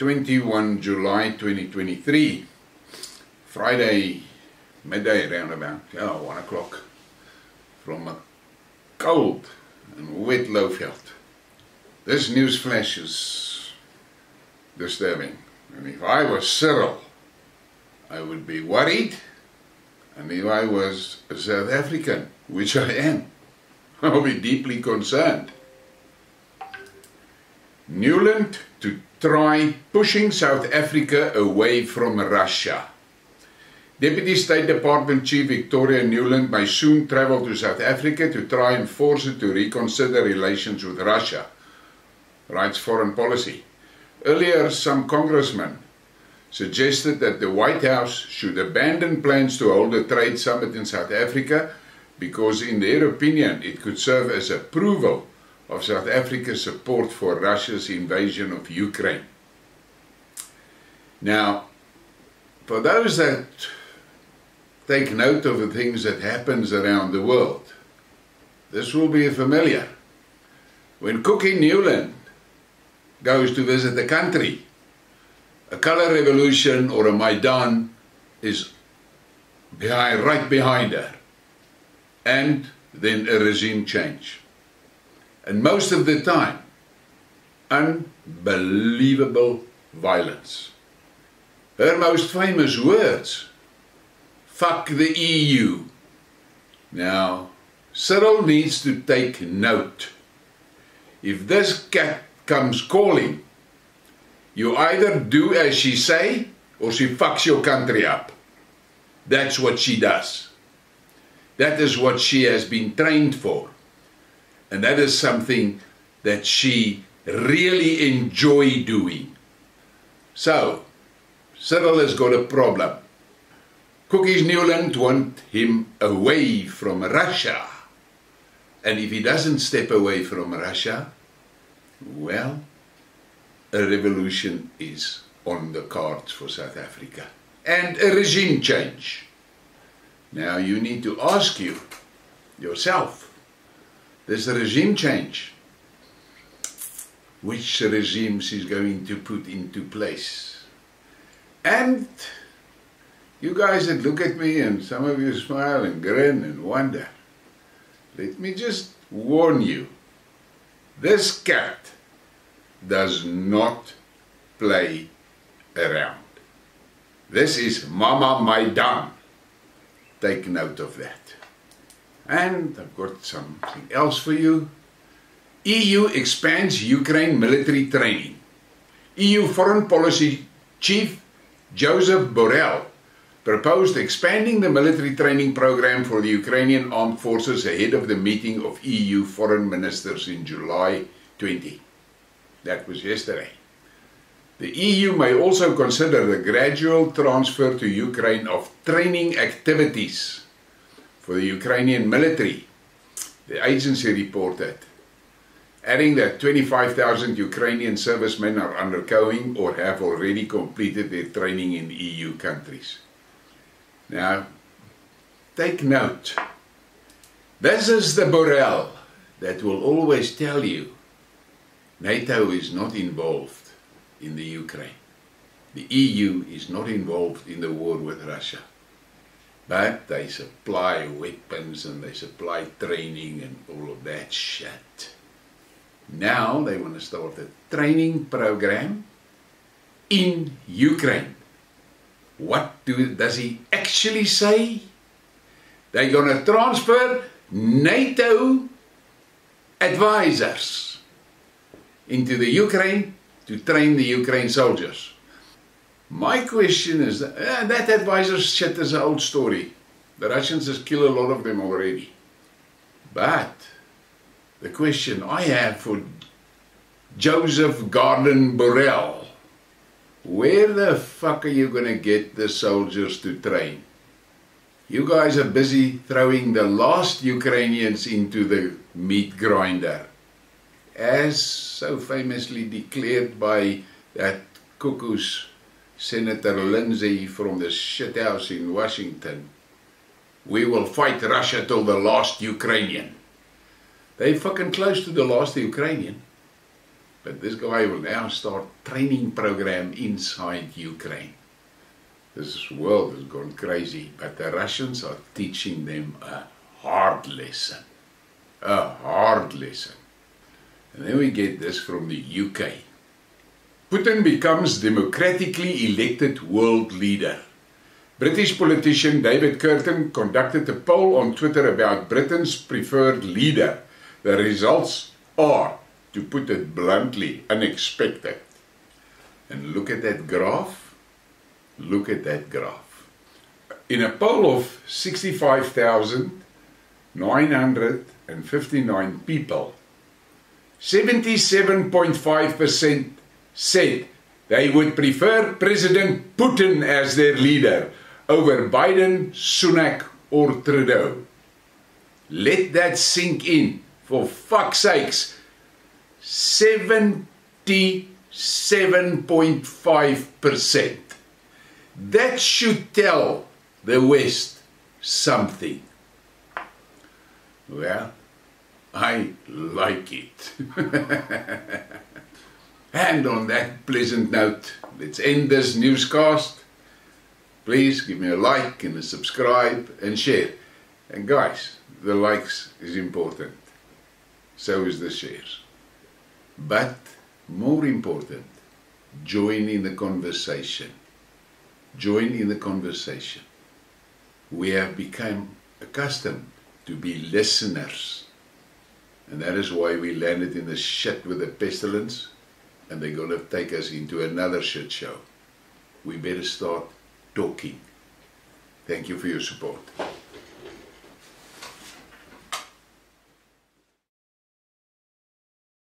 21 July 2023, Friday midday around about 1 o'clock, from a cold and wet Lowveld. This news flash is disturbing, and if I was Cyril, I would be worried, and if I was a South African, which I am, I will be deeply concerned. Nuland to try pushing South Africa away from Russia. Deputy State Department Chief Victoria Nuland may soon travel to South Africa to try and force it to reconsider relations with Russia, writes Foreign Policy. Earlier, some congressmen suggested that the White House should abandon plans to hold a trade summit in South Africa because, in their opinion, it could serve as approval of South Africa's support for Russia's invasion of Ukraine. Now, for those that take note of the things that happens around the world, this will be familiar. When Cookie Nuland goes to visit the country, a color revolution or a Maidan is right behind her, and then a regime change. And most of the time, unbelievable violence. Her most famous words, "Fuck the EU." Now, Cyril needs to take note. If this cat comes calling, you either do as she say, or she fucks your country up. That's what she does. That is what she has been trained for. And that is something that she really enjoys doing. So, Cyril has got a problem. Cookies Nuland want him away from Russia. And if he doesn't step away from Russia, well, a revolution is on the cards for South Africa. And a regime change. Now you need to ask yourself, there's a regime change. Which regimes is going to put into place? And you guys that look at me, and some of you smile and grin and wonder, let me just warn you, this cat does not play around. This is Mama Maidan. Take note of that. And I've got something else for you. EU expands Ukraine military training. EU Foreign Policy Chief Joseph Borrell proposed expanding the military training program for the Ukrainian armed forces ahead of the meeting of EU foreign ministers in July 20. That was yesterday. The EU may also consider the gradual transfer to Ukraine of training activities for the Ukrainian military, the agency reported, adding that 25,000 Ukrainian servicemen are undergoing or have already completed their training in EU countries. Now, take note. This is the Borrell that will always tell you NATO is not involved in the Ukraine. The EU is not involved in the war with Russia. But they supply weapons and they supply training and all of that shit. Now they want to start a training program in Ukraine. What does he actually say? They're going to transfer NATO advisors into the Ukraine to train the Ukraine soldiers. My question is, that advisor shit is an old story. The Russians has killed a lot of them already. But the question I have for Joseph Garden Borrell, where the fuck are you going to get the soldiers to train? You guys are busy throwing the last Ukrainians into the meat grinder, as so famously declared by that cuckoo's Senator Lindsay from the shithouse in Washington. We will fight Russia till the last Ukrainian. They're fucking close to the last Ukrainian. But this guy will now start training program inside Ukraine. This world has gone crazy, but the Russians are teaching them a hard lesson. A hard lesson. And then we get this from the UK. Putin becomes democratically elected world leader. British politician David Curtin conducted a poll on Twitter about Britain's preferred leader. The results are, to put it bluntly, unexpected. And look at that graph. Look at that graph. In a poll of 65,959 people, 77.5% said they would prefer President Putin as their leader over Biden, Sunak or Trudeau. Let that sink in. For fuck's sakes, 77.5%. That should tell the West something. Well, I like it. And on that pleasant note, let's end this newscast. Please give me a like and a subscribe and share. And guys, the likes is important. So is the shares. But more important, join in the conversation. Join in the conversation. We have become accustomed to be listeners. And that is why we landed in the shit with the pestilence, and they're going to take us into another shit show. We better start talking. Thank you for your support.